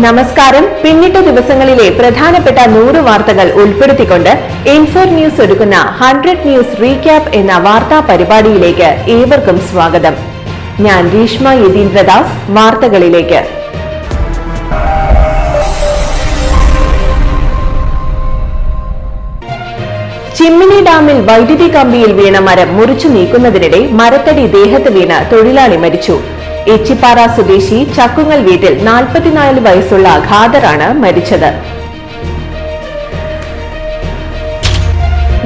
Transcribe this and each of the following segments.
നമസ്കാരം. പിന്നിട്ട ദിവസങ്ങളിലെ പ്രധാനപ്പെട്ട 100 വാർത്തകൾ ഉൾപ്പെടുത്തിക്കൊണ്ട് ഇൻഫോർ ന്യൂസ് ഒരുക്കുന്ന 100 ന്യൂസ് റീക്യാപ്പ് എന്ന വാർത്താ പരിപാടിയിലേക്ക് ഏവർക്കും സ്വാഗതം. ഞാൻ രീഷ്മ യതീന്ദ്രദാസ്. വാർത്തകളിലേക്ക്. ചിമ്മിനി ഡാമിൽ വൈദ്യുതി കമ്പിയിൽ വീണ മരം മുറിച്ചു നീക്കുന്നതിനിടെ മരത്തടി ദേഹത്ത് വീണ് തൊഴിലാളി മരിച്ചു. എച്ചിപ്പാറ സ്വദേശി ചക്കുങ്ങൽ വീട്ടിൽ 44 വയസ്സുള്ള ഖാദറാണ് മരിച്ചത്.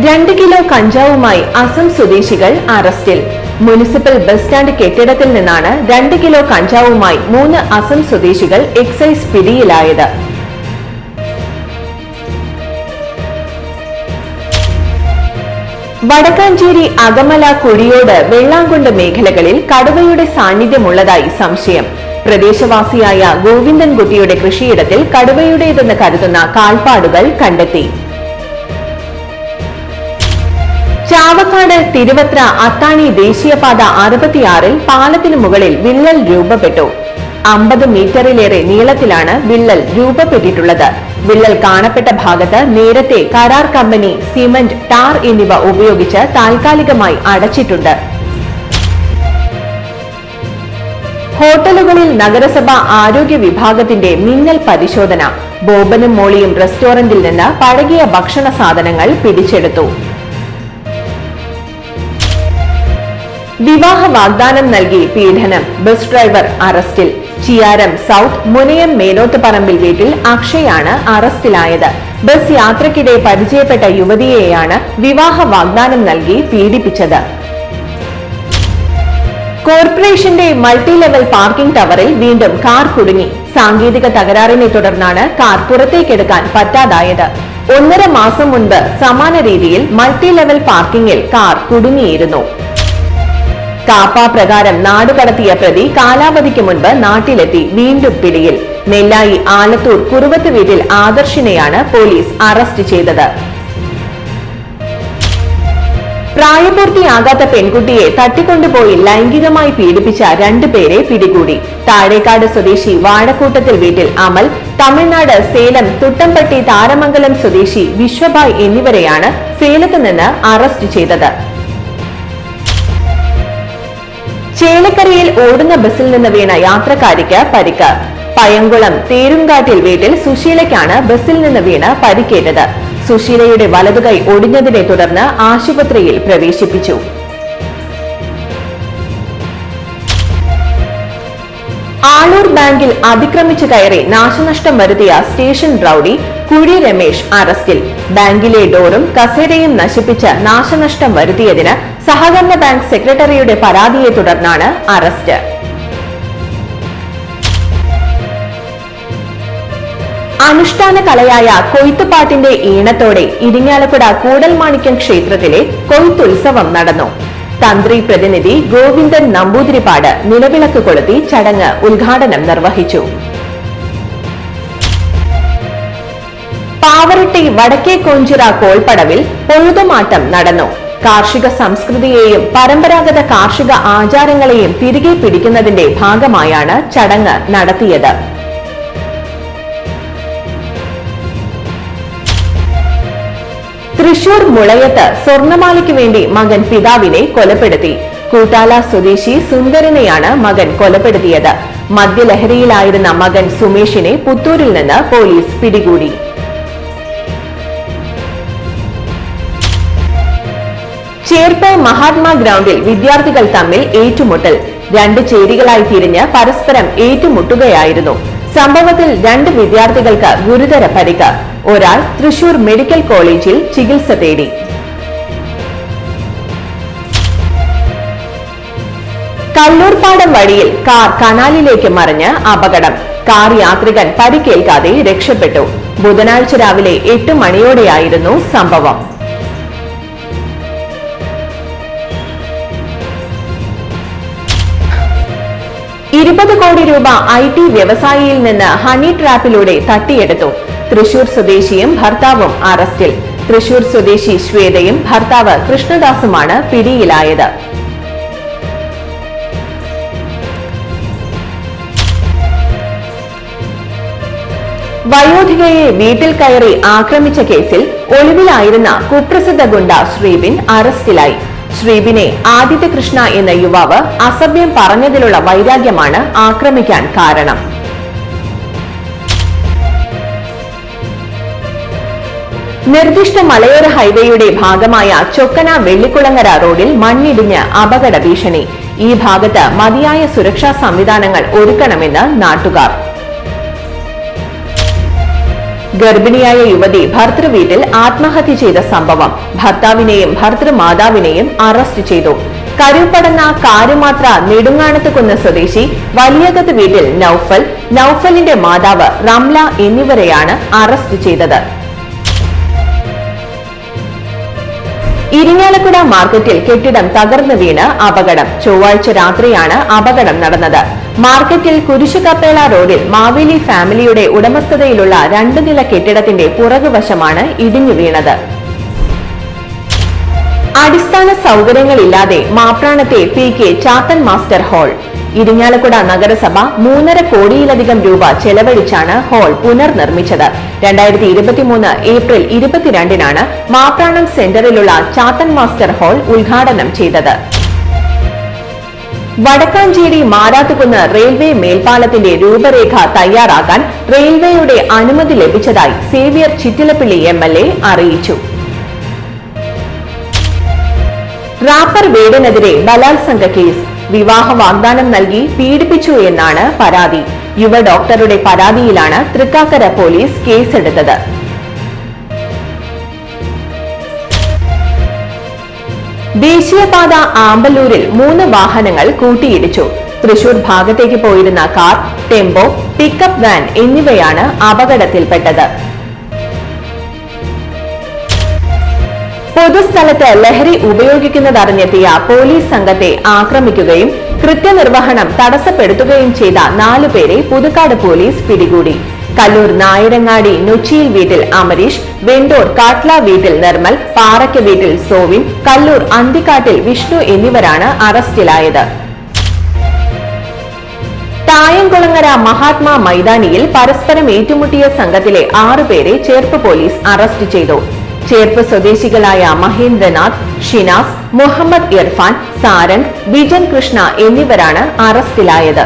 2 കിലോ കഞ്ചാവുമായി അസം സ്വദേശികൾ അറസ്റ്റിൽ. മുനിസിപ്പൽ ബസ് സ്റ്റാൻഡ് കെട്ടിടത്തിൽ നിന്നാണ് 2 കിലോ കഞ്ചാവുമായി 3 അസം സ്വദേശികൾ എക്സൈസ് പിടിയിലായത്. വടക്കാഞ്ചേരി അകമല കുഴിയോട് വെള്ളാങ്കുണ്ട് മേഖലകളിൽ കടുവയുടെ സാന്നിധ്യമുള്ളതായി സംശയം. പ്രദേശവാസിയായ ഗോവിന്ദൻകുട്ടിയുടെ കൃഷിയിടത്തിൽ കടുവയുടേതെന്ന് കരുതുന്ന കാൽപ്പാടുകൾ കണ്ടെത്തി. ചാവക്കാട് തിരുവത്ര അത്താണി ദേശീയപാത 66-ൽ പാലത്തിനു മുകളിൽ വിള്ളൽ രൂപപ്പെട്ടു. 50 മീറ്ററിലേറെ നീളത്തിലാണ് വിള്ളൽ രൂപപ്പെട്ടിട്ടുള്ളത്. വിള്ളൽ കാണപ്പെട്ട ഭാഗത്ത് നേരത്തെ കരാർ കമ്പനി സിമന്റ്, ടാർ എന്നിവ ഉപയോഗിച്ച് താൽക്കാലികമായി അടച്ചിട്ടുണ്ട്. ഹോട്ടലുകളിൽ നഗരസഭ ആരോഗ്യ വിഭാഗത്തിന്റെ മിന്നൽ പരിശോധന. ബോബനും മോളിയും റെസ്റ്റോറന്റിൽ നിന്ന് പഴകിയ ഭക്ഷണ സാധനങ്ങൾ പിടിച്ചെടുത്തു. വിവാഹ വാഗ്ദാനം നൽകി പീഡനം. ബസ് ഡ്രൈവർ അറസ്റ്റിൽ. ചിയാരം സൗത്ത് മുനയം മേലോത്ത് പറമ്പിൽ വീട്ടിൽ അക്ഷയാണ് അറസ്റ്റിലായത്. ബസ് യാത്രക്കിടെ പരിചയപ്പെട്ട യുവതിയെയാണ് വിവാഹ വാഗ്ദാനം നൽകി പീഡിപ്പിച്ചത്. കോർപ്പറേഷന്റെ മൾട്ടി ലെവൽ പാർക്കിംഗ് ടവറിൽ വീണ്ടും കാർ കുടുങ്ങി. സാങ്കേതിക തകരാറിനെ തുടർന്നാണ് കാർ പുറത്തേക്കെടുക്കാൻ പറ്റാതായത്. 1.5 മാസം മുൻപ് സമാന രീതിയിൽ മൾട്ടി ലെവൽ പാർക്കിംഗിൽ കാർ കുടുങ്ങിയിരുന്നു. കാപ്പ പ്രകാരം നാടുകടത്തിയ പ്രതി കാലാവധിക്ക് മുൻപ് നാട്ടിലെത്തി വീണ്ടും പിടിയിൽ. നെല്ലായി ആലത്തൂർ കുറുവത്ത് വീട്ടിൽ ആദർശിനെയാണ് പോലീസ് അറസ്റ്റ് ചെയ്തത്. പ്രായപൂർത്തിയാകാത്ത പെൺകുട്ടിയെ തട്ടിക്കൊണ്ടുപോയി ലൈംഗികമായി പീഡിപ്പിച്ച 2 പേരെ പിടികൂടി. താഴേക്കാട് സ്വദേശി വാഴക്കൂട്ടത്തിൽ വീട്ടിൽ അമൽ, തമിഴ്നാട് സേലം തുട്ടംപട്ടി താരമംഗലം സ്വദേശി വിശ്വഭായ് എന്നിവരെയാണ് സേലത്ത് നിന്ന് അറസ്റ്റ് ചെയ്തത്. ചേലക്കരയിൽ ഓടുന്ന ബസിൽ നിന്ന് വീണ യാത്രക്കാരിക്ക് പരിക്ക്. പയങ്കുളം തേരുങ്കാട്ടിൽ വീട്ടിൽ സുശീലയ്ക്കാണ് ബസിൽ നിന്ന് വീണ് പരിക്കേറ്റത്. സുശീലയുടെ വലതുകൈ ഒടിഞ്ഞതിനെ തുടർന്ന് ആശുപത്രിയിൽ പ്രവേശിപ്പിച്ചു. ആളൂർ ബാങ്കിൽ അതിക്രമിച്ചു കയറി നാശനഷ്ടം വരുത്തിയ സ്റ്റേഷൻ റൌഡി കുഴി രമേശ് അറസ്റ്റിൽ. ബാങ്കിലെ ഡോറും കസേരയും നശിപ്പിച്ച് നാശനഷ്ടം വരുത്തിയതിന് സഹകരണ ബാങ്ക് സെക്രട്ടറിയുടെ പരാതിയെ തുടർന്നാണ് അറസ്റ്റ്. അനുഷ്ഠാന കലയായ കൊയ്ത്തുപാട്ടിന്റെ ഈണത്തോടെ ഇരിങ്ങാലക്കുട കൂടൽമാണിക്യം ക്ഷേത്രത്തിലെ കൊയ്ത്തുത്സവം നടന്നു. തന്ത്രി പ്രതിനിധി ഗോവിന്ദൻ നമ്പൂതിരിപ്പാട് നിലവിളക്ക് കൊളുത്തി ചടങ്ങ് ഉദ്ഘാടനം നിർവഹിച്ചു. പാവറട്ടി വടക്കേ കോഞ്ചിറ കോൾപ്പടവിൽ പൊഴുതുമാട്ടം നടന്നു. കാർഷിക സംസ്കൃതിയെയും പരമ്പരാഗത കാർഷിക ആചാരങ്ങളെയും തിരികെ പിടിക്കുന്നതിന്റെ ഭാഗമായാണ് ചടങ്ങ് നടത്തിയത്. തൃശൂർ മുളയത്ത് സ്വർണമാലയ്ക്ക് വേണ്ടി മകൻ പിതാവിനെ കൊലപ്പെടുത്തി. കൂട്ടാല സ്വദേശി സുന്ദരനെയാണ് മകൻ കൊലപ്പെടുത്തിയത്. മദ്യലഹരിയിലായിരുന്ന മകൻ സുമേഷിനെ പുത്തൂരിൽ നിന്ന് പോലീസ് പിടികൂടി. ചേർപ്പ് മഹാത്മാ ഗ്രൗണ്ടിൽ വിദ്യാർത്ഥികൾ തമ്മിൽ ഏറ്റുമുട്ടൽ. 2 ചേരികളായി തിരിഞ്ഞ് പരസ്പരം ഏറ്റുമുട്ടുകയായിരുന്നു. സംഭവത്തിൽ 2 വിദ്യാർത്ഥികൾക്ക് ഗുരുതര പരിക്ക്. ഒരാൾ തൃശൂർ മെഡിക്കൽ കോളേജിൽ ചികിത്സ തേടി. കല്ലൂർപ്പാടം വഴിയിൽ കാർ കനാലിലേക്ക് മറിഞ്ഞ് അപകടം. കാർ യാത്രികൻ പരിക്കേൽക്കാതെ രക്ഷപ്പെട്ടു. ബുധനാഴ്ച രാവിലെ 8 മണിയോടെയായിരുന്നു സംഭവം. 20 കോടി രൂപ IT വ്യവസായിയിൽ നിന്ന് ഹണി ട്രാപ്പിലൂടെ തട്ടിയെടുത്തു. തൃശൂർ സ്വദേശിയും ഭർത്താവും അറസ്റ്റിൽ. തൃശൂർ സ്വദേശി ശ്വേതയും ഭർത്താവ് കൃഷ്ണദാസുമാണ് പിടിയിലായത്. വയോധികയെ വീട്ടിൽ കയറി ആക്രമിച്ച കേസിൽ ഒളിവിലായിരുന്ന കുപ്രസിദ്ധ ഗുണ്ട ശ്രീബിൻ അറസ്റ്റിലായി. ശ്രീബിനെ ആദിത്യ കൃഷ്ണ എന്ന യുവാവ് അസഭ്യം പറഞ്ഞതിലുള്ള വൈരാഗ്യമാണ് ആക്രമിക്കാൻ കാരണം. നിർദ്ദിഷ്ട മലയോര ഹൈവേയുടെ ഭാഗമായ ചൊക്കന വെള്ളിക്കുളങ്ങര റോഡിൽ മണ്ണിടിഞ്ഞ് അപകട ഭീഷണി. ഈ ഭാഗത്ത് മതിയായ സുരക്ഷാ സംവിധാനങ്ങൾ ഒരുക്കണമെന്ന് നാട്ടുകാർ. ഗർഭിണിയായ യുവതി ഭർതൃവീട്ടിൽ ആത്മഹത്യ ചെയ്ത സംഭവം. ഭർത്താവിനെയും ഭർതൃമാതാവിനെയും അറസ്റ്റ് ചെയ്തു. കരുപ്പടന്ന കാരുമാത്ര നെടുങ്ങാനത്തുകുന്ന് സ്വദേശി വലിയകത്ത് വീട്ടിൽ നൌഫൽ, നൌഫലിന്റെ മാതാവ് റംല എന്നിവരെയാണ് അറസ്റ്റ് ചെയ്തത്. ഇരിങ്ങാലക്കുട മാർക്കറ്റിൽ കെട്ടിടം തകർന്നു വീണ് അപകടം. ചൊവ്വാഴ്ച രാത്രിയാണ് അപകടം നടന്നത്. മാർക്കറ്റിൽ കുരിശുകപ്പേള റോഡിൽ മാവേലി ഫാമിലിയുടെ ഉടമസ്ഥതയിലുള്ള 2 നില കെട്ടിടത്തിന്റെ പുറകുവശമാണ് ഇടിഞ്ഞു വീണത്. അടിസ്ഥാന സൗകര്യങ്ങളില്ലാതെ മാപ്രാണത്തെ PK Chathan master hall. Irinjalakuda നഗരസഭ 3.5 കോടിയിലധികം രൂപ ചെലവഴിച്ചാണ് ഹാൾ പുനർനിർമ്മിച്ചത്. 2023 ഏപ്രിൽ 22-നാണ് മാപ്രാണം സെന്ററിലുള്ള ചാത്തൻ മാസ്റ്റർ ഹാൾ ഉദ്ഘാടനം ചെയ്തത്. വടക്കാഞ്ചേരി മാരാത്തുകുന്ന് റെയിൽവേ മേൽപ്പാലത്തിന്റെ രൂപരേഖ തയ്യാറാക്കാൻ റെയിൽവേയുടെ അനുമതി ലഭിച്ചതായി സേവ്യർ ചിറ്റിലപ്പിള്ളി MLA അറിയിച്ചു. റാപ്പർ വേടനെതിരെ ബലാത്സംഗ കേസ്. വിവാഹ വാഗ്ദാനം നൽകി പീഡിപ്പിച്ചു എന്നാണ് പരാതി. യുവ ഡോക്ടറുടെ പരാതിയിലാണ് തൃക്കാക്കര പോലീസ് കേസെടുത്തത്. ദേശീയപാത ആമ്പല്ലൂരിൽ 3 വാഹനങ്ങൾ കൂട്ടിയിടിച്ചു. തൃശൂർ ഭാഗത്തേക്ക് പോയിരുന്ന കാർ, ടെമ്പോ, പിക്കപ്പ് വാൻ എന്നിവയാണ് അപകടത്തിൽപ്പെട്ടത്. പൊതുസ്ഥലത്ത് ലഹരി ഉപയോഗിക്കുന്നതറിഞ്ഞെത്തിയ പോലീസ് സംഘത്തെ ആക്രമിക്കുകയും കൃത്യനിർവഹണം തടസ്സപ്പെടുത്തുകയും ചെയ്ത 4 പേരെ പുതുക്കാട് പോലീസ് പിടികൂടി. കല്ലൂർ നായരങ്ങാടി നൊച്ചിയിൽ വീട്ടിൽ അമരീഷ്, വെണ്ടൂർ കാട്ട്ല വീട്ടിൽ നിർമ്മൽ, പാറയ്ക്ക് വീട്ടിൽ സോവിൻ, കല്ലൂർ അന്തിക്കാട്ടിൽ വിഷ്ണു എന്നിവരാണ് അറസ്റ്റിലായത്. തായംകുളങ്ങര മഹാത്മാ മൈതാനിയിൽ പരസ്പരം ഏറ്റുമുട്ടിയ സംഘത്തിലെ 6 പേരെ ചേർപ്പ് പോലീസ് അറസ്റ്റ് ചെയ്തു. ചേർപ്പ് സ്വദേശികളായ മഹേന്ദ്രനാഥ്, ഷിനാസ്, മുഹമ്മദ് ഇർഫാൻ, സാരംഗ്, ബിജൻ കൃഷ്ണ എന്നിവരാണ് അറസ്റ്റിലായത്.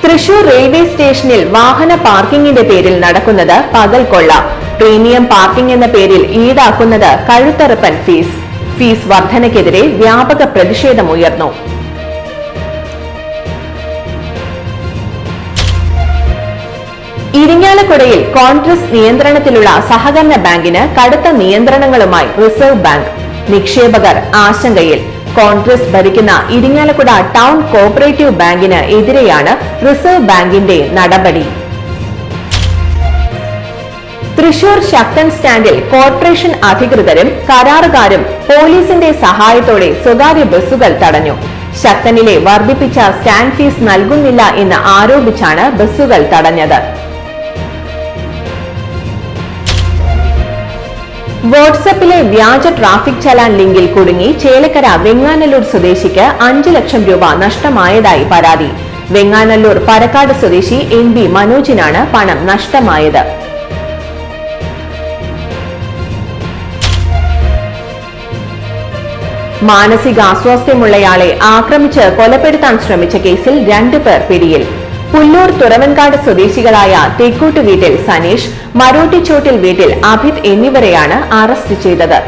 തൃശൂർ റെയിൽവേ സ്റ്റേഷനിൽ വാഹന പാർക്കിംഗിന്റെ പേരിൽ നടക്കുന്നത് പകൽക്കൊള്ള. പ്രീമിയം പാർക്കിംഗ് എന്ന പേരിൽ ഈടാക്കുന്നത് കഴുത്തറപ്പൻ ഫീസ് വർധനയ്ക്കെതിരെ വ്യാപക പ്രതിഷേധമുയർന്നു. ഇരിങ്ങാലക്കുടയിൽ കോൺഗ്രസ് നിയന്ത്രണത്തിലുള്ള സഹകരണ ബാങ്കിന് കടുത്ത നിയന്ത്രണങ്ങളുമായി റിസർവ് ബാങ്ക്. നിക്ഷേപകർ ആശങ്കയിൽ. കോൺഗ്രസ് ഭരിക്കുന്ന ഇരിങ്ങാലക്കുട ടൗൺ കോഓപ്പറേറ്റീവ് ബാങ്കിന് എതിരെയാണ് റിസർവ് ബാങ്കിന്റെ നടപടി. തൃശൂർ ശക്തൻ സ്റ്റാൻഡിൽ കോർപ്പറേഷൻ അധികൃതരും കരാറുകാരും പോലീസിന്റെ സഹായത്തോടെ സ്വകാര്യ ബസ്സുകൾ തടഞ്ഞു. ശക്തനിലെ വർദ്ധിപ്പിച്ച സ്റ്റാൻഡ് ഫീസ് നൽകുന്നില്ല എന്ന് ആരോപിച്ചാണ് ബസ്സുകൾ തടഞ്ഞത്. വാട്സാപ്പിലെ വ്യാജ ട്രാഫിക് ചലാൻ ലിങ്കിൽ കുടുങ്ങി ചേലക്കര വെങ്ങാനല്ലൂർ സ്വദേശിക്ക് 5 ലക്ഷം രൂപ നഷ്ടമായതായി പരാതി. വെങ്ങാനല്ലൂർ പരക്കാട് സ്വദേശി NB മനോജിനാണ് പണം നഷ്ടമായത്. മാനസികാസ്വാസ്ഥ്യമുള്ളയാളെ ആക്രമിച്ച് കൊലപ്പെടുത്താൻ ശ്രമിച്ച കേസിൽ 2 പേർ പിടിയിൽ. പുല്ലൂർ തുറവൻകാട് സ്വദേശികളായ തെക്കൂട്ട് വീട്ടിൽ സനീഷ്, മരോട്ടിച്ചോട്ടിൽ വീട്ടിൽ അഭിത് എന്നിവരെയാണ് അറസ്റ്റ് ചെയ്തത്.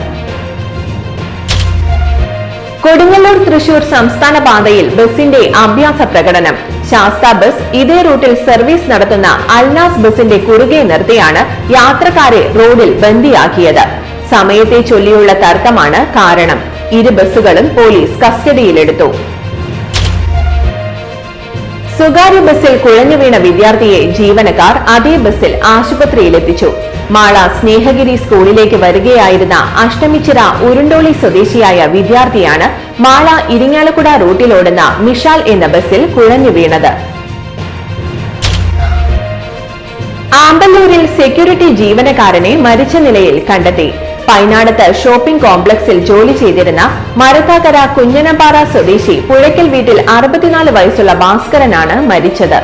കൊടുങ്ങല്ലൂർ തൃശൂർ സംസ്ഥാന പാതയിൽ ബസിന്റെ അഭ്യാസ പ്രകടനം. ശാസ്ത ബസ് ഇതേ റൂട്ടിൽ സർവീസ് നടത്തുന്ന അൽനാസ് ബസിന്റെ കുറുകെ നിർത്തിയാണ് യാത്രക്കാരെ റോഡിൽ ബന്ദിയാക്കിയത്. സമയത്തെ ചൊല്ലിയുള്ള തർക്കമാണ് കാരണം. 2 ബസ്സുകളും പോലീസ് കസ്റ്റഡിയിലെടുത്തു. സ്വകാര്യ ബസ്സിൽ കുഴഞ്ഞു വീണ വിദ്യാർത്ഥിയെ ജീവനക്കാർ അതേ ബസ്സിൽ ആശുപത്രിയിലെത്തിച്ചു. മാള സ്നേഹഗിരി സ്കൂളിലേക്ക് വരികയായിരുന്ന അഷ്ടമിച്ചിറ ഉരുണ്ടോളി സ്വദേശിയായ വിദ്യാർത്ഥിയാണ് മാള ഇരിങ്ങാലക്കുട റൂട്ടിലോടുന്ന മിഷാൽ എന്ന ബസ്സിൽ കുഴഞ്ഞു വീണത്. ആമ്പല്ലൂരിൽ സെക്യൂരിറ്റി ജീവനക്കാരനെ മരിച്ച നിലയിൽ കണ്ടെത്തി. പൈനാടത്ത് ഷോപ്പിംഗ് കോംപ്ലക്സിൽ ജോലി ചെയ്തിരുന്ന മരക്കാക്കര കുഞ്ഞനപ്പാറ സ്വദേശി പുഴയ്ക്കൽ വീട്ടിൽ 64 വയസ്സുള്ള ഭാസ്കരനാണ് മരിച്ചത്.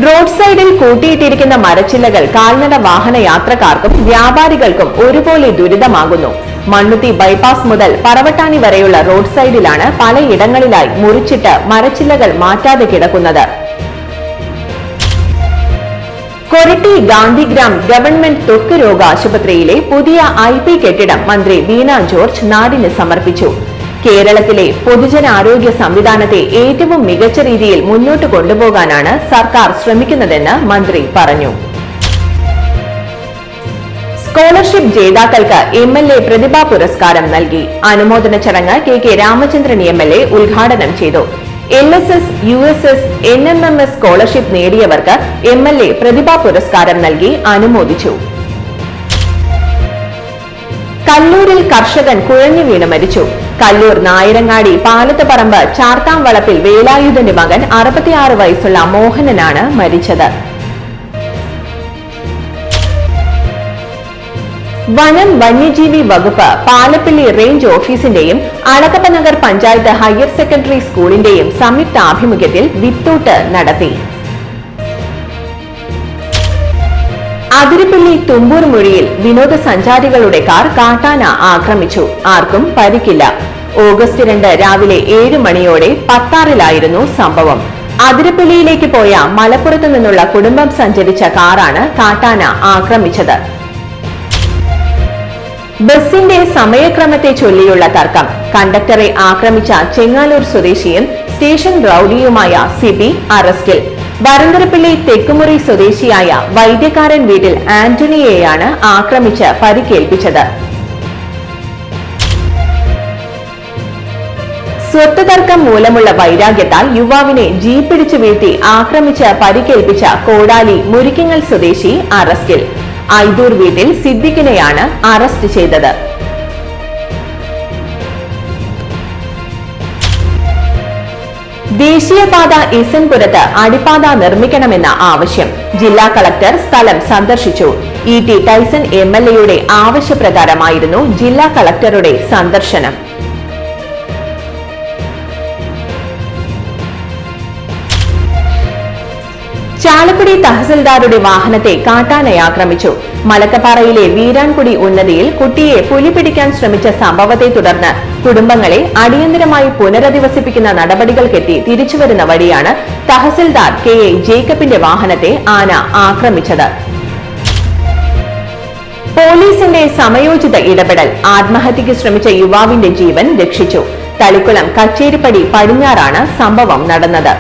റോഡ് സൈഡിൽ കൂട്ടിയിട്ടിരിക്കുന്ന മരച്ചില്ലകൾ കാൽനട വാഹന യാത്രക്കാർക്കും വ്യാപാരികൾക്കും ഒരുപോലെ ദുരിതമാകുന്നു. മണ്ണുത്തി ബൈപ്പാസ് മുതൽ പറവട്ടാനി വരെയുള്ള റോഡ് സൈഡിലാണ് പലയിടങ്ങളിലായി മുറിച്ചിട്ട് മരച്ചില്ലകൾ മാറ്റാതെ കിടക്കുന്നത്. കൊരട്ടി ഗാന്ധിഗ്രാം ഗവൺമെന്റ് ത്വക്ക് രോഗ ആശുപത്രിയിലെ പുതിയ IP കെട്ടിടം മന്ത്രി വീണ ജോർജ് നാടിന് സമർപ്പിച്ചു. കേരളത്തിലെ പൊതുജനാരോഗ്യ സംവിധാനത്തെ ഏറ്റവും മികച്ച രീതിയിൽ മുന്നോട്ട് കൊണ്ടുപോകാനാണ് സർക്കാർ ശ്രമിക്കുന്നതെന്ന് മന്ത്രി പറഞ്ഞു. സ്കോളർഷിപ്പ് ജേതാക്കൾക്ക് MLA പ്രതിഭാ പുരസ്കാരം നൽകി. അനുമോദന ചടങ്ങ് KK രാമചന്ദ്രൻ MLA ഉദ്ഘാടനം ചെയ്തു. LSS, USS, NMMS സ്കോളർഷിപ്പ് നേടിയവർക്ക് MLA പ്രതിഭാ പുരസ്കാരം നൽകി അനുമോദിച്ചു. കല്ലൂരിൽ കർഷകൻ കുഴഞ്ഞു വീണ് മരിച്ചു. കല്ലൂർ നായരങ്ങാടി പാലത്തുപറമ്പ് ചാർത്താം വളപ്പിൽ വേലായുധന്റെ മകൻ 66 വയസ്സുള്ള മോഹനനാണ് മരിച്ചത്. വനം വന്യജീവി വകുപ്പ് പാലപ്പിള്ളി റേഞ്ച് ഓഫീസിന്റെയും അളകപ്പനഗർ പഞ്ചായത്ത് ഹയർ സെക്കൻഡറി സ്കൂളിന്റെയും സംയുക്ത ആഭിമുഖ്യത്തിൽ വിത്തൂട്ട് നടത്തി. അതിരപ്പള്ളി തുമ്പൂർ മുഴിയിൽ വിനോദസഞ്ചാരികളുടെ കാർ കാട്ടാന ആക്രമിച്ചു. ആർക്കും പരിക്കില്ല. ഓഗസ്റ്റ് 2 രാവിലെ 7 മണിയോടെ പത്താറിലായിരുന്നു സംഭവം. അതിരപ്പള്ളിയിലേക്ക് പോയ മലപ്പുറത്തു നിന്നുള്ള കുടുംബം സഞ്ചരിച്ച കാറാണ് കാട്ടാന ആക്രമിച്ചത്. ബസിന്റെ സമയക്രമത്തെ ചൊല്ലിയുള്ള തർക്കം. കണ്ടക്ടറെ ആക്രമിച്ച ചെങ്ങാലൂർ സ്വദേശിയും സ്റ്റേഷൻ റൌഡിയുമായ സിബി അറസ്റ്റിൽ. വരന്തരപ്പള്ളി തെക്കുമുറി സ്വദേശിയായ വൈദ്യകാരൻ വീട്ടിൽ ആന്റണിയെയാണ് ആക്രമിച്ച് പരിക്കേൽപ്പിച്ചത്. സ്വത്ത് തർക്കം മൂലമുള്ള വൈരാഗ്യത്താൽ യുവാവിനെ ജീപ്പിടിച്ചു വീഴ്ത്തി ആക്രമിച്ച് പരിക്കേൽപ്പിച്ച കോടാലി മുരിക്കിങ്ങൽ സ്വദേശി അറസ്റ്റിൽ. ഐദൂർ വീട്ടിൽ സിദ്ദിഖിനെയാണ് അറസ്റ്റ് ചെയ്തത്. ദേശീയപാത ഇസൻപുരത്ത് അടിപ്പാത നിർമ്മിക്കണമെന്ന ആവശ്യം. ജില്ലാ കളക്ടർ സ്ഥലം സന്ദർശിച്ചു. ET ടൈസൺ MLAയുടെ ആവശ്യപ്രകാരമായിരുന്നു ജില്ലാ കളക്ടറുടെ സന്ദർശനം. ചാലക്കുടി തഹസിൽദാരുടെ വാഹനത്തെ കാട്ടാന ആക്രമിച്ചു. മലക്കപ്പാറയിലെ വീരാൻകുടി ഉന്നതിയിൽ കുട്ടിയെ പുലി പിടിക്കാൻ ശ്രമിച്ച സംഭവത്തെ തുടർന്ന് കുടുംബങ്ങളെ അടിയന്തരമായി പുനരധിവസിപ്പിക്കുന്ന നടപടികൾക്കെത്തി തിരിച്ചുവരുന്ന വഴിയാണ് തഹസിൽദാർ KA ജേക്കബിന്റെ വാഹനത്തെ ആന ആക്രമിച്ചത്. പോലീസിന്റെ സമയോചിത ഇടപെടൽ ആത്മഹത്യക്ക് ശ്രമിച്ച യുവാവിന്റെ ജീവൻ രക്ഷിച്ചു. തളിക്കുളം കച്ചേരിപ്പടി പടിഞ്ഞാറാണ് സംഭവം നടന്നത്.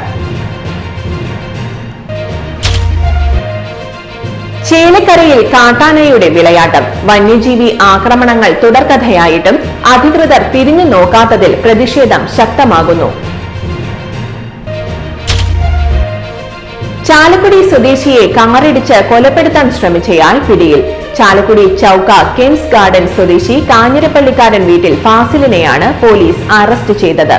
ചേലക്കരയിൽ കാട്ടാനയുടെ വിളയാട്ടം. വന്യജീവി ആക്രമണങ്ങൾ തുടർക്കഥയായിട്ടും അധികൃതർ തിരിഞ്ഞു നോക്കാത്തതിൽ പ്രതിഷേധം ശക്തമാകുന്നു. ചാലക്കുടി സ്വദേശിയെ കാറിടിച്ച് കൊലപ്പെടുത്താൻ ശ്രമിച്ചയാൾ പിടിയിൽ. ചാലക്കുടി ചൌക്ക കെൻസ് ഗാർഡൻ സ്വദേശി കാഞ്ഞിരപ്പള്ളിക്കാരൻ വീട്ടിൽ ഫാസിലിനെയാണ് പോലീസ് അറസ്റ്റ് ചെയ്തത്.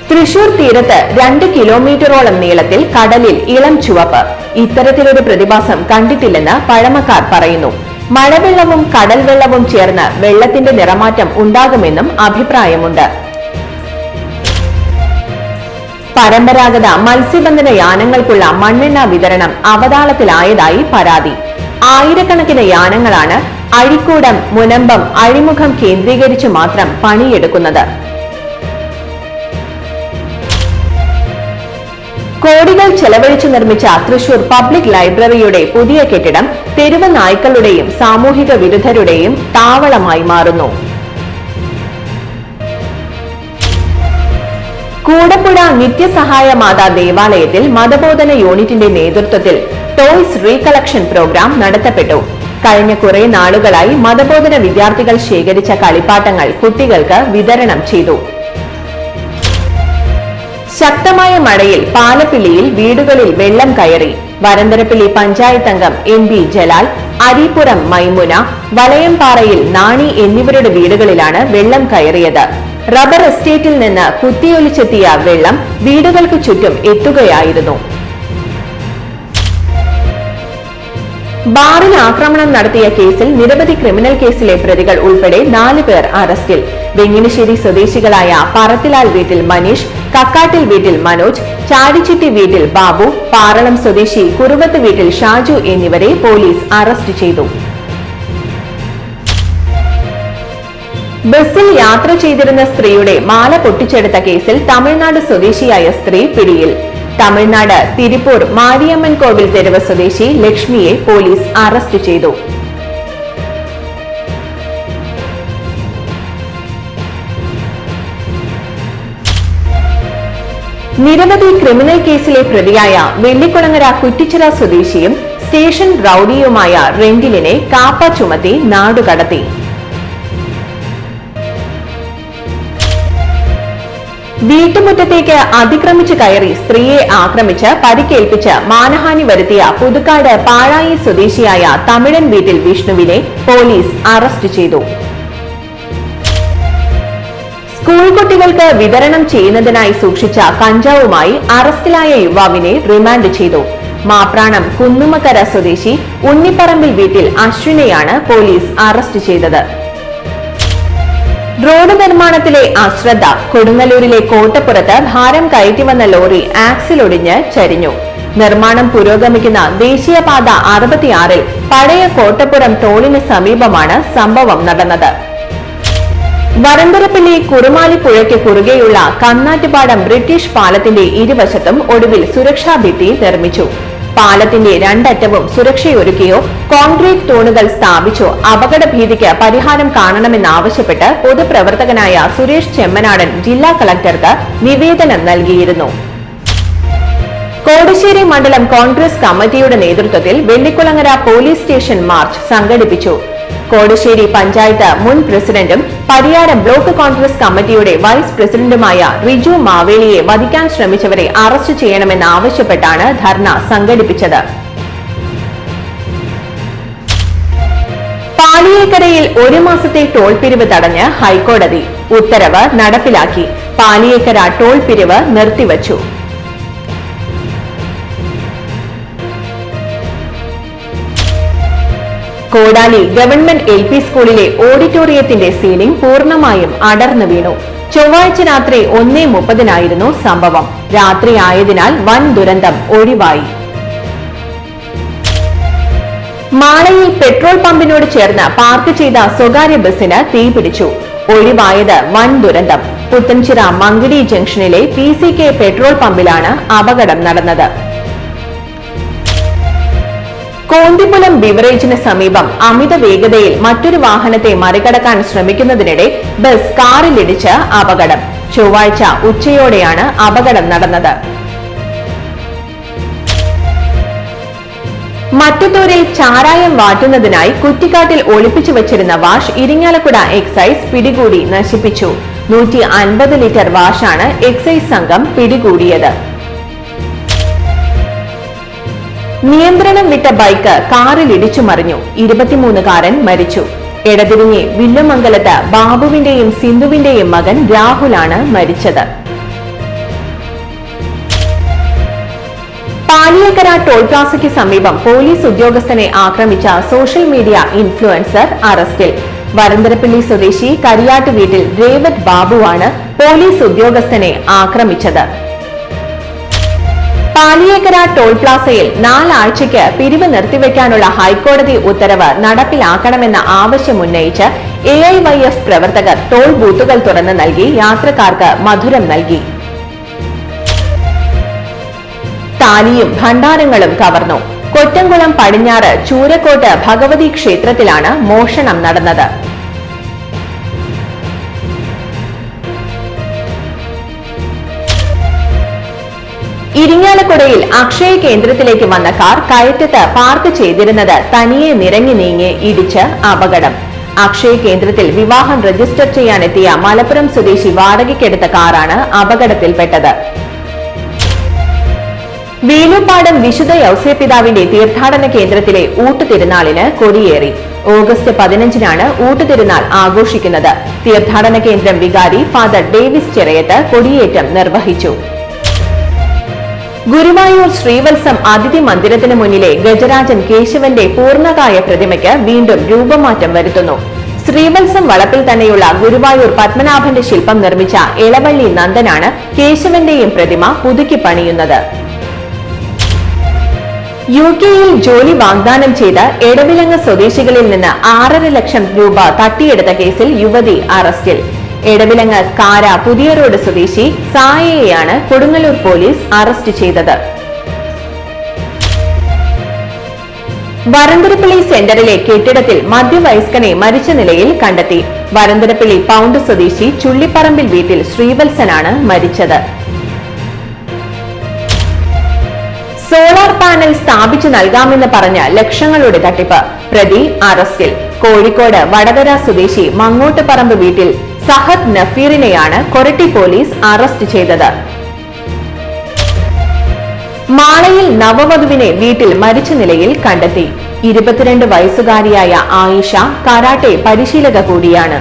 തൃശൂർ തീരത്ത് 2 കിലോമീറ്ററോളം നീളത്തിൽ കടലിൽ ഇളം ചുവപ്പ്. ഇത്തരത്തിലൊരു പ്രതിഭാസം കണ്ടിട്ടില്ലെന്ന് പഴമക്കാർ പറയുന്നു. മഴവെള്ളവും കടൽ വെള്ളവും ചേർന്ന് വെള്ളത്തിന്റെ നിറമാറ്റം ഉണ്ടാകുമെന്നും അഭിപ്രായമുണ്ട്. പരമ്പരാഗത മത്സ്യബന്ധന യാനങ്ങൾക്കുള്ള മണ്ണെണ്ണ വിതരണം അവതാളത്തിലായതായി പരാതി. ആയിരക്കണക്കിന് യാനങ്ങളാണ് അഴിക്കൂടം, മുനമ്പം, അഴിമുഖം കേന്ദ്രീകരിച്ചു മാത്രം പണിയെടുക്കുന്നത്. കോടികൾ ചെലവഴിച്ചു നിർമ്മിച്ച തൃശൂർ പബ്ലിക് ലൈബ്രറിയുടെ പുതിയ കെട്ടിടം തെരുവ് നായ്ക്കളുടെയും സാമൂഹിക വിരുദ്ധരുടെയും താവളമായി മാറുന്നു. കൂടപ്പുഴ നിത്യസഹായ മാതാ ദേവാലയത്തിൽ മതബോധന യൂണിറ്റിന്റെ നേതൃത്വത്തിൽ ടോയ്സ് റീകളക്ഷൻ പ്രോഗ്രാം നടത്തപ്പെട്ടു. കഴിഞ്ഞ കുറെ നാളുകളായി മതബോധന വിദ്യാർത്ഥികൾ ശേഖരിച്ച കളിപ്പാട്ടങ്ങൾ കുട്ടികൾക്ക് വിതരണം ചെയ്തു. ശക്തമായ മഴയിൽ പാലപ്പിള്ളിയിൽ വീടുകളിൽ വെള്ളം കയറി. വരന്തരപ്പള്ളി പഞ്ചായത്ത് അംഗം MB ജലാൽ, അരീപ്പുറം മൈമുന, വളയംപാറയിൽ നാണി എന്നിവരുടെ വീടുകളിലാണ് വെള്ളം കയറിയത്. റബ്ബർ എസ്റ്റേറ്റിൽ നിന്ന് കുത്തിയൊലിച്ചെത്തിയ വെള്ളം വീടുകൾക്ക് ചുറ്റും എത്തുകയായിരുന്നു. ബാറിൽ ആക്രമണം നടത്തിയ കേസിൽ നിരവധി ക്രിമിനൽ കേസിലെ പ്രതികൾ ഉൾപ്പെടെ 4 പേർ അറസ്റ്റിൽ. വെങ്ങിനിശ്ശേരി സ്വദേശികളായ പറത്തിലാൽ വീട്ടിൽ മനീഷ്, കക്കാട്ടിൽ വീട്ടിൽ മനോജ്, ചാടിച്ചിട്ടി വീട്ടിൽ ബാബു, പാറളം സ്വദേശി കുറുവത്ത് വീട്ടിൽ ഷാജു എന്നിവരെ പോലീസ് അറസ്റ്റ് ചെയ്തു. ബസിൽ യാത്ര ചെയ്തിരുന്ന സ്ത്രീയുടെ മാല പൊട്ടിച്ചെടുത്ത കേസിൽ തമിഴ്നാട് സ്വദേശിയായ സ്ത്രീ പിടിയിൽ. തമിഴ്നാട് തിരുപ്പൂർ മാരിയമ്മൻ കോവിൽ തെരുവ് സ്വദേശി ലക്ഷ്മിയെ പോലീസ് അറസ്റ്റ് ചെയ്തു. നിരവധി ക്രിമിനൽ കേസിലെ പ്രതിയായ വെള്ളിക്കുളങ്ങര കുറ്റിച്ചിറ സ്വദേശിയും സ്റ്റേഷൻ റൌഡിയുമായ റെങ്കിലിനെ കാപ്പ ചുമത്തി നാടുകടത്തി. വീട്ടുമുറ്റത്തേക്ക് അതിക്രമിച്ചു കയറി സ്ത്രീയെ ആക്രമിച്ച് പരിക്കേൽപ്പിച്ച് മാനഹാനി വരുത്തിയ പുതുക്കാട് പാഴായി സ്വദേശിയായ തമിഴൻ വീട്ടിൽ വിഷ്ണുവിനെ പോലീസ് അറസ്റ്റ് ചെയ്തു. സ്കൂൾ കുട്ടികൾക്ക് വിതരണം ചെയ്യുന്നതിനായി സൂക്ഷിച്ച കഞ്ചാവുമായി അറസ്റ്റിലായ യുവാവിനെ റിമാൻഡ് ചെയ്തു. മാപ്രാണം കുന്നുമക്കര സ്വദേശി ഉണ്ണിപ്പറമ്പിൽ വീട്ടിൽ അശ്വിനെയാണ് പോലീസ് അറസ്റ്റ് ചെയ്തത്. റോഡ് നിർമ്മാണത്തിലെ അശ്രദ്ധ. കൊടുങ്ങല്ലൂരിലെ കോട്ടപ്പുറത്ത് ഭാരം കയറ്റി വന്ന ലോറി ആക്സിലൊടിഞ്ഞ് ചരിഞ്ഞു. നിർമ്മാണം പുരോഗമിക്കുന്ന ദേശീയപാത 66-ൽ പഴയ കോട്ടപ്പുറം ടോളിന് സമീപമാണ് സംഭവം നടന്നത്. വരന്തരപ്പള്ളി കുറുമാലി പുഴയ്ക്ക് കുറുകെയുള്ള കന്നാറ്റുപാടം ബ്രിട്ടീഷ് പാലത്തിന്റെ ഇരുവശത്തും ഒടുവിൽ സുരക്ഷാ ഭിത്തി നിർമ്മിച്ചു. പാലത്തിന്റെ രണ്ടറ്റവും സുരക്ഷയൊരുക്കിയോ കോൺക്രീറ്റ് തൂണുകൾ സ്ഥാപിച്ചോ അപകട ഭീതിക്ക് പരിഹാരം കാണണമെന്നാവശ്യപ്പെട്ട് പൊതുപ്രവർത്തകനായ സുരേഷ് ചെമ്മനാടൻ ജില്ലാ കളക്ടർക്ക് നിവേദനം നൽകിയിരുന്നു. കോടശ്ശേരി മണ്ഡലം കോൺഗ്രസ് കമ്മിറ്റിയുടെ നേതൃത്വത്തിൽ വെള്ളിക്കുളങ്ങര പോലീസ് സ്റ്റേഷൻ മാർച്ച് സംഘടിപ്പിച്ചു. കോടശ്ശേരി പഞ്ചായത്ത് മുൻ പ്രസിഡന്റും പരിയാരം ബ്ലോക്ക് കോൺഗ്രസ് കമ്മിറ്റിയുടെ വൈസ് പ്രസിഡന്റുമായ റിജു മാവേലിയെ വധിക്കാൻ ശ്രമിച്ചവരെ അറസ്റ്റ് ചെയ്യണമെന്നാവശ്യപ്പെട്ടാണ് ധർണ സംഘടിപ്പിച്ചത്. പാലിയേക്കരയിൽ 1 മാസത്തെ ടോൾ പിരിവ് തടഞ്ഞ് ഹൈക്കോടതി ഉത്തരവ് നടപ്പിലാക്കി. പാലിയേക്കര ടോൾ പിരിവ് നിർത്തിവച്ചു. കോടാലി ഗവൺമെന്റ് LP സ്കൂളിലെ ഓഡിറ്റോറിയത്തിന്റെ സീലിംഗ് പൂർണ്ണമായും അടർന്നു വീണു. ചൊവ്വാഴ്ച രാത്രി 1:30-നായിരുന്നു സംഭവം. രാത്രി ആയതിനാൽ വൻ ദുരന്തം ഒഴിവായി. മാളയിൽ പെട്രോൾ പമ്പിനോട് ചേർന്ന് പാർക്ക് ചെയ്ത സ്വകാര്യ ബസിന് തീപിടിച്ചു. ഒഴിവായത് വൻ ദുരന്തം. പുത്തൻചിറ മങ്കിടി ജംഗ്ഷനിലെ PCK പെട്രോൾ പമ്പിലാണ് അപകടം നടന്നത്. കോന്തിപ്പുലം ബിവറേജിന് സമീപം അമിത വേഗതയിൽ മറ്റൊരു വാഹനത്തെ മറികടക്കാൻ ശ്രമിക്കുന്നതിനിടെ ബസ് കാറിലിടിച്ച് അപകടം. ചൊവ്വാഴ്ച ഉച്ചയോടെയാണ് അപകടം നടന്നത്. മറ്റത്തൂരിൽ ചാരായം വാറ്റുന്നതിനായി കുറ്റിക്കാട്ടിൽ ഒളിപ്പിച്ചു വച്ചിരുന്ന വാഷ് ഇരിങ്ങാലക്കുട എക്സൈസ് പിടികൂടി നശിപ്പിച്ചു. 150 ലിറ്റർ വാഷാണ് എക്സൈസ് സംഘം പിടികൂടിയത്. നിയന്ത്രണം വിട്ട ബൈക്ക് കാറിൽ ഇടിച്ചു മറിഞ്ഞു. 23-കാരൻ മരിച്ചു. എടതിരിഞ്ഞി വില്ലുമംഗലത്ത് ബാബുവിന്റെയും സിന്ധുവിന്റെയും മകൻ രാഹുലാണ് മരിച്ചത്. പാലിയേക്കര ടോൾ പ്ലാസയ്ക്ക് സമീപം പോലീസ് ഉദ്യോഗസ്ഥനെ ആക്രമിച്ച സോഷ്യൽ മീഡിയ ഇൻഫ്ലുവൻസർ അറസ്റ്റിൽ. വരന്തരപ്പള്ളി സ്വദേശി കരിയാട്ട് വീട്ടിൽ രേവത് ബാബുവാണ് പോലീസ് ഉദ്യോഗസ്ഥനെ ആക്രമിച്ചത്. പാലിയേക്കര ടോൾ പ്ലാസയിൽ 4 ആഴ്ചയ്ക്ക് പിരിവ് നിർത്തിവെക്കാനുള്ള ഹൈക്കോടതി ഉത്തരവ് നടപ്പിലാക്കണമെന്ന ആവശ്യമുന്നയിച്ച് AIYF പ്രവർത്തകർ ടോൾ ബൂത്തുകൾ തുറന്നു നൽകി യാത്രക്കാർക്ക് മധുരം നൽകി. താലിയും ഭണ്ഡാരങ്ങളും കവർന്നു. കൊറ്റംകുളം പടിഞ്ഞാറ് ചൂരക്കോട്ട് ഭഗവതി ക്ഷേത്രത്തിലാണ് മോഷണം നടന്നത്. ഇരിങ്ങാലക്കുടയിൽ അക്ഷയ കേന്ദ്രത്തിലേക്ക് വന്ന കാർ കയറ്റത്ത് പാർക്ക് ചെയ്തിരുന്നത് തനിയെ നിരങ്ങി നീങ്ങി ഇടിച്ച് അപകടം. അക്ഷയ കേന്ദ്രത്തിൽ വിവാഹം രജിസ്റ്റർ ചെയ്യാനെത്തിയ മലപ്പുറം സ്വദേശി വാടകയ്ക്കെടുത്ത കാറാണ് അപകടത്തിൽപ്പെട്ടത്. വേലുപ്പാടം വിശുദ്ധ യൗസേപ്പിതാവിന്റെ തീർത്ഥാടന കേന്ദ്രത്തിലെ ഊട്ടുതിരുനാളിന് കൊടിയേറി. ഓഗസ്റ്റ് 15-നാണ് ഊട്ടുതിരുനാൾ ആഘോഷിക്കുന്നത്. തീർത്ഥാടന കേന്ദ്രം വികാരി ഫാദർ ഡേവിസ് ചെറിയത്ത് കൊടിയേറ്റം നിർവഹിച്ചു. ഗുരുവായൂർ ശ്രീവത്സം അതിഥി മന്ദിരത്തിന് മുന്നിലെ ഗജരാജൻ കേശവന്റെ പൂർണ്ണകായ പ്രതിമയ്ക്ക് വീണ്ടും രൂപമാറ്റം വരുത്തുന്നു. ശ്രീവത്സം വളപ്പിൽ തന്നെയുള്ള ഗുരുവായൂർ പത്മനാഭന്റെ ശില്പം നിർമ്മിച്ച എളവള്ളി നന്ദനാണ് കേശവന്റെയും പ്രതിമ പുതുക്കി പണിയുന്നത്. UK-യിൽ ജോലി വാഗ്ദാനം ചെയ്ത എടവിലങ്ങ് സ്വദേശികളിൽ നിന്ന് 6.5 ലക്ഷം രൂപ തട്ടിയെടുത്ത കേസിൽ യുവതി അറസ്റ്റിൽ. എടവിലങ്ങ് കാര പുതിയ റോഡ് സ്വദേശി സായയെയാണ് കൊടുങ്ങല്ലൂർ പോലീസ് അറസ്റ്റ് ചെയ്തത്. വരന്തരപ്പള്ളി സെന്ററിലെ കെട്ടിടത്തിൽ മധ്യവയസ്കനെ മരിച്ച നിലയിൽ കണ്ടെത്തി. വരന്തരപ്പള്ളി പൗണ്ട് സ്വദേശി ചുള്ളിപ്പറമ്പിൽ വീട്ടിൽ ശ്രീവത്സനാണ് മരിച്ചത്. സോളാർ പാനൽ സ്ഥാപിച്ചു നൽകാമെന്ന് പറഞ്ഞ ലക്ഷങ്ങളുടെ തട്ടിപ്പ്, പ്രതി അറസ്റ്റിൽ. കോഴിക്കോട് വടകര സ്വദേശി മങ്ങോട്ടുപറമ്പ് വീട്ടിൽ സഹദ് നഫീറിനെയാണ് കൊരട്ടി പോലീസ് അറസ്റ്റ് ചെയ്തത്. മാളയിൽ നവവധുവിനെ വീട്ടിൽ മരിച്ച നിലയിൽ കണ്ടെത്തി. 22 വയസ്സുകാരിയായ ആയിഷ കരാട്ടെ പരിശീലക കൂടിയാണ്.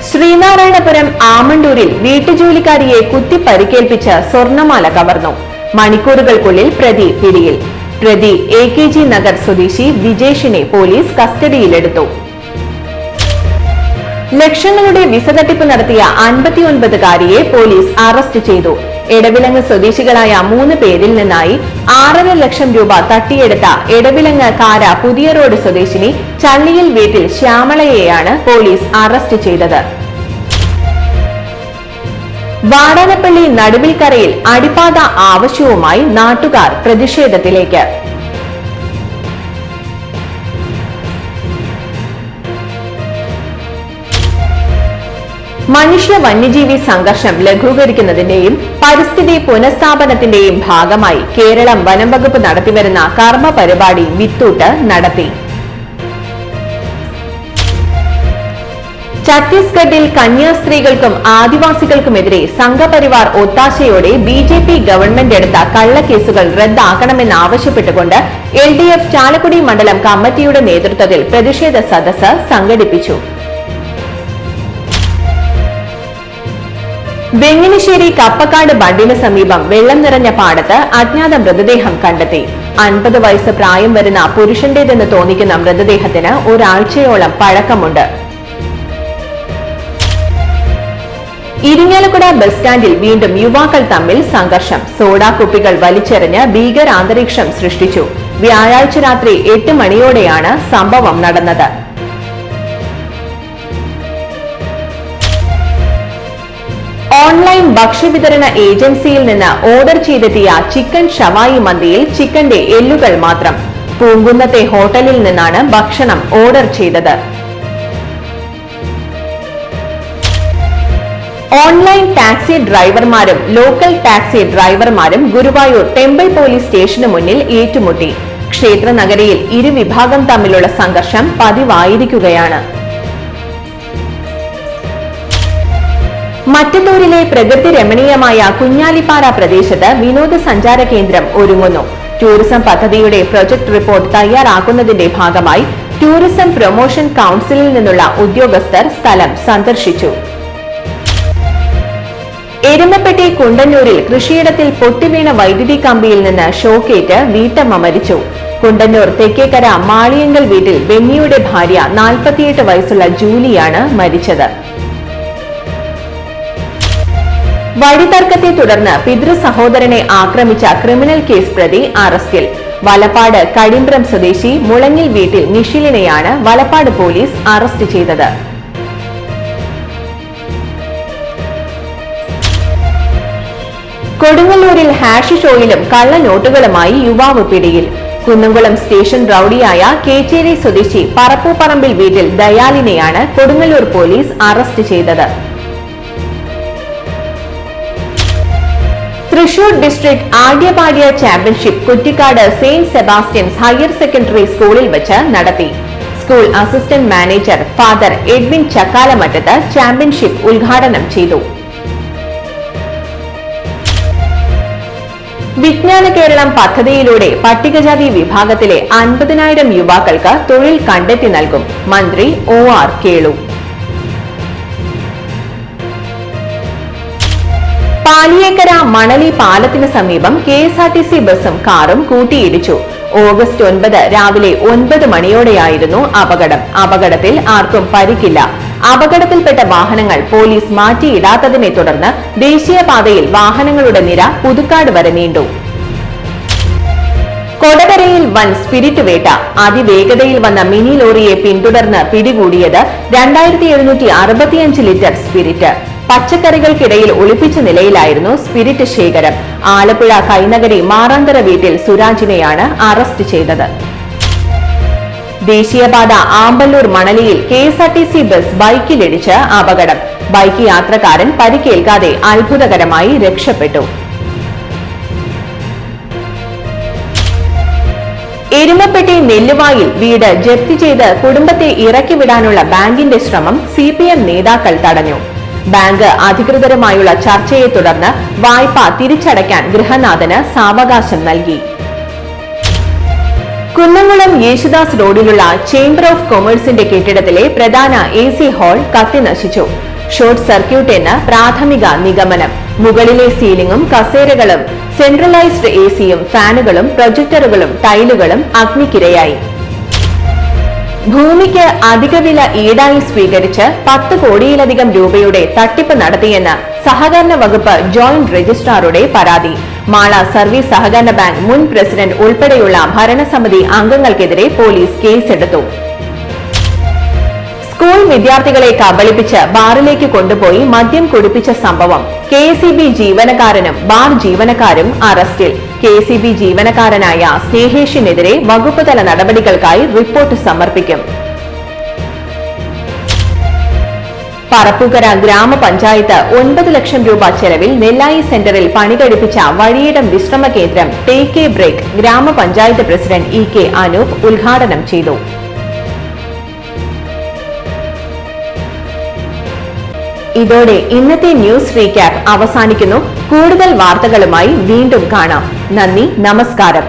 ശ്രീനാരായണപുരം ആമണ്ടൂരിൽ വീട്ടുജോലിക്കാരിയെ കുത്തി പരിക്കേൽപ്പിച്ച് സ്വർണമാല കവർന്നു. മണിക്കൂറുകൾക്കുള്ളിൽ പ്രതി പിടിയിൽ. പ്രതി AKG നഗർ സ്വദേശി വിജേഷിനെ പോലീസ് കസ്റ്റഡിയിലെടുത്തു. ലക്ഷങ്ങളുടെ വിസ തട്ടിപ്പ് നടത്തിയ 59-കാരിയെ പോലീസ് അറസ്റ്റ് ചെയ്തു. എടവിലങ്ങ് സ്വദേശികളായ 3 പേരിൽ നിന്നായി 6.5 ലക്ഷം രൂപ തട്ടിയെടുത്ത എടവിലങ്ങ് കാര പുതിയ റോഡ് സ്വദേശിനി ചള്ളിയിൽ വീട്ടിൽ ശ്യാമളയെയാണ് പോലീസ് അറസ്റ്റ് ചെയ്തത്. വാടാനപ്പള്ളി നടുവിൽക്കരയിൽ അടിപ്പാത ആവശ്യവുമായി നാട്ടുകാർ പ്രതിഷേധത്തിലേക്ക്. മനുഷ്യ വന്യജീവി സംഘർഷം ലഘൂകരിക്കുന്നതിന്റെയും പരിസ്ഥിതി പുനഃസ്ഥാപനത്തിന്റെയും ഭാഗമായി കേരളം വനം വകുപ്പ് നടത്തിവരുന്ന കർമ്മ പരിപാടി വിത്തൂട്ട് നടത്തി. ഛത്തീസ്ഗഡിൽ കന്യാസ്ത്രീകൾക്കും ആദിവാസികൾക്കുമെതിരെ സംഘപരിവാർ ഒത്താശയോടെ BJP ഗവൺമെന്റ് എടുത്ത കള്ളക്കേസുകൾ റദ്ദാക്കണമെന്നാവശ്യപ്പെട്ടുകൊണ്ട് LDF ചാലക്കുടി മണ്ഡലം കമ്മിറ്റിയുടെ നേതൃത്വത്തിൽ പ്രതിഷേധ സദസ്സ് സംഘടിപ്പിച്ചു. വെങ്ങിനിശ്ശേരി കപ്പക്കാട് ബണ്ടിന് സമീപം വെള്ളം നിറഞ്ഞ പാടത്ത് അജ്ഞാത മൃതദേഹം കണ്ടെത്തി. 50 വയസ്സ് പ്രായം വരുന്ന പുരുഷന്റേതെന്ന് തോന്നിക്കുന്ന മൃതദേഹത്തിന് ഒരാഴ്ചയോളം പഴക്കമുണ്ട്. ഇരിങ്ങാലക്കുട ബസ് സ്റ്റാൻഡിൽ വീണ്ടും യുവാക്കൾ തമ്മിൽ സംഘർഷം. സോഡാ കുപ്പികൾ വലിച്ചെറിഞ്ഞ് ഭീകരാന്തരീക്ഷം സൃഷ്ടിച്ചു. വ്യാഴാഴ്ച രാത്രി 8 മണിയോടെയാണ് സംഭവം നടന്നത്. ഓൺലൈൻ ഭക്ഷ്യവിതരണ ഏജൻസിയിൽ നിന്ന് ഓർഡർ ചെയ്തെത്തിയ ചിക്കൻ ഷവായി മന്തിയിൽ ചിക്കന്റെ എല്ലുകൾ മാത്രം. പൂങ്കുന്നത്തെ ഹോട്ടലിൽ നിന്നാണ് ഭക്ഷണം ഓർഡർ ചെയ്തത്. ഓൺലൈൻ ടാക്സി ഡ്രൈവർമാരും ലോക്കൽ ടാക്സി ഡ്രൈവർമാരും ഗുരുവായൂർ ടെമ്പിൾ പോലീസ് സ്റ്റേഷന് മുന്നിൽ ഏറ്റുമുട്ടി. ക്ഷേത്ര നഗരിയിൽ ഇരുവിഭാഗം തമ്മിലുള്ള സംഘർഷം പതിവായിരിക്കുകയാണ്. മറ്റത്തൂരിലെ പ്രകൃതി രമണീയമായ കുഞ്ഞാലിപ്പാറ പ്രദേശത്ത് വിനോദസഞ്ചാര കേന്ദ്രം ഒരുങ്ങുന്നു. ടൂറിസം പദ്ധതിയുടെ പ്രൊജക്ട് റിപ്പോർട്ട് തയ്യാറാക്കുന്നതിന്റെ ഭാഗമായി ടൂറിസം പ്രൊമോഷൻ കൌൺസിലിൽ നിന്നുള്ള ഉദ്യോഗസ്ഥർ സ്ഥലം സന്ദർശിച്ചു. എരുമപ്പെട്ടി കുണ്ടന്നൂരിൽ കൃഷിയിടത്തിൽ പൊട്ടിവീണ വൈദ്യുതി കമ്പിയിൽ നിന്ന് ഷോക്കേറ്റ് വീട്ടമ്മ മരിച്ചു. കുണ്ടന്നൂർ തെക്കേക്കര മാളിയങ്കൽ വീട്ടിൽ ബെന്നിയുടെ ഭാര്യ 48 വയസ്സുള്ള ജൂലിയാണ് മരിച്ചത്. വഴിതർക്കത്തെ തുടർന്ന് പിതൃ സഹോദരനെ ആക്രമിച്ച ക്രിമിനൽ കേസ് പ്രതി അറസ്റ്റിൽ. വലപ്പാട് കടിമ്പ്രം സ്വദേശി മുളങ്ങിൽ വീട്ടിൽ നിഷിലിനെയാണ് വലപ്പാട് പോലീസ് അറസ്റ്റ് ചെയ്തത്. കൊടുങ്ങല്ലൂരിൽ ഹാഷിഷ് ഓയിലും കള്ളനോട്ടുകളുമായി യുവാവ് പിടിയിൽ. കുന്നംകുളം സ്റ്റേഷൻ റൌഡിയായ കേച്ചേരി സ്വദേശി പറപ്പൂപ്പറമ്പിൽ വീട്ടിൽ ദയാലിനെയാണ് കൊടുങ്ങല്ലൂർ പോലീസ് അറസ്റ്റ് ചെയ്തത്. തൃശൂർ ഡിസ്ട്രിക്ട് ആദ്യപാദ്യ championship Kuttikkad Saint Sebastian's higher secondary സ്കൂളിൽ വെച്ച് നടത്തി. School assistant manager Father Edwin Chakkalamattath championship ഉദ്ഘാടനം ചെയ്തു. വിജ്ഞാന കേരളം പദ്ധതിയിലൂടെ പട്ടികജാതി വിഭാഗത്തിലെ 50,000 യുവാക്കൾക്ക് തൊഴിൽ കണ്ടെത്തി നൽകും. മന്ത്രി OR കേളു. പാലിയേക്കര മണലി പാലത്തിന് സമീപം KSRTC ബസും കാറും കൂട്ടിയിടിച്ചു. ഓഗസ്റ്റ് 9 രാവിലെ 9 മണിയോടെയായിരുന്നു അപകടം. അപകടത്തിൽ ആർക്കും പരിക്കില്ല. അപകടത്തിൽപ്പെട്ട വാഹനങ്ങൾ പോലീസ് മാറ്റിയിടാത്തതിനെ തുടർന്ന് ദേശീയപാതയിൽ വാഹനങ്ങളുടെ നിര പുതുക്കാട് വരെ നീണ്ടു. കൊടകരയിൽ വൻ സ്പിരിറ്റ് വേട്ട. അതിവേഗതയിൽ വന്ന മിനി ലോറിയെ പിന്തുടർന്ന് പിടികൂടിയത് 2765 ലിറ്റർ സ്പിരിറ്റ്. പച്ചക്കറികൾക്കിടയിൽ ഒളിപ്പിച്ച നിലയിലായിരുന്നു സ്പിരിറ്റ് ശേഖരം. ആലപ്പുഴ കൈനഗരി മാറാന്തര വീട്ടിൽ സുരാജിനെയാണ് അറസ്റ്റ് ചെയ്തത്. ദേശീയപാത ആമ്പല്ലൂർ മണലിയിൽ KSRTC ബസ് ബൈക്കിലിടിച്ച് അപകടം. ബൈക്ക് യാത്രക്കാരൻ പരിക്കേൽക്കാതെ അത്ഭുതകരമായി രക്ഷപ്പെട്ടു. എരുമപ്പെട്ടി നെല്ലുവായിൽ വീട് ജപ്തി ചെയ്ത് കുടുംബത്തെ ഇറക്കിവിടാനുള്ള ബാങ്കിന്റെ ശ്രമം CPM നേതാക്കൾ തടഞ്ഞു. ബാങ്ക് അധികൃതരുമായുള്ള ചർച്ചയെ തുടർന്ന് വായ്പ തിരിച്ചടയ്ക്കാൻ ഗൃഹനാഥന് സാവകാശം നൽകി. കുന്നംകുളം യേശുദാസ് റോഡിലുള്ള ചേംബർ ഓഫ് കൊമേഴ്സിന്റെ കെട്ടിടത്തിലെ പ്രധാന AC ഹാൾ കത്തിനശിച്ചു. ഷോർട്ട് സർക്യൂട്ട് എന്ന് പ്രാഥമിക നിഗമനം. മുകളിലെ സീലിംഗും കസേരകളും സെൻട്രലൈസ്ഡ് ACയും ഫാനുകളും പ്രൊജക്ടറുകളും ടൈലുകളും അഗ്നിക്കിരയായി. ഭൂമിക്ക് അധിക വില ഈടായി സ്വീകരിച്ച് 10 കോടിയിലധികം രൂപയുടെ തട്ടിപ്പ് നടത്തിയെന്ന് സഹകരണ വകുപ്പ് ജോയിന്റ് രജിസ്ട്രാറുടെ പരാതി. മാള സർവീസ് സഹകരണ ബാങ്ക് മുൻ പ്രസിഡന്റ് ഉൾപ്പെടെയുള്ള ഭരണസമിതി അംഗങ്ങൾക്കെതിരെ പോലീസ് കേസെടുത്തു. സ്കൂൾ വിദ്യാർത്ഥികളെ കബളിപ്പിച്ച് ബാറിലേക്ക് കൊണ്ടുപോയി മദ്യം കുടിപ്പിച്ച സംഭവം. KSEB ജീവനക്കാരനും ബാർ ജീവനക്കാരും അറസ്റ്റിൽ. KSEB ജീവനക്കാരനായ സ്നേഹേഷിനെതിരെ വകുപ്പ് തല നടപടികൾക്കായി റിപ്പോർട്ട് സമർപ്പിക്കും. പറപ്പൂക്കര ഗ്രാമപഞ്ചായത്ത് 9 ലക്ഷം രൂപ ചെലവിൽ നെല്ലായി സെന്ററിൽ പണികഴിപ്പിച്ച വഴിയിടം വിശ്രമ കേന്ദ്രം ടേക്ക് എ ബ്രേക്ക് ഗ്രാമപഞ്ചായത്ത് പ്രസിഡന്റ് EK അനൂപ് ഉദ്ഘാടനം ചെയ്തു. ഇതോടെ ഇന്നത്തെ ന്യൂസ് റീക്യാപ്പ് അവസാനിക്കുന്നു. കൂടുതൽ വാർത്തകളുമായി വീണ്ടും കാണാം. നന്ദി, നമസ്കാരം.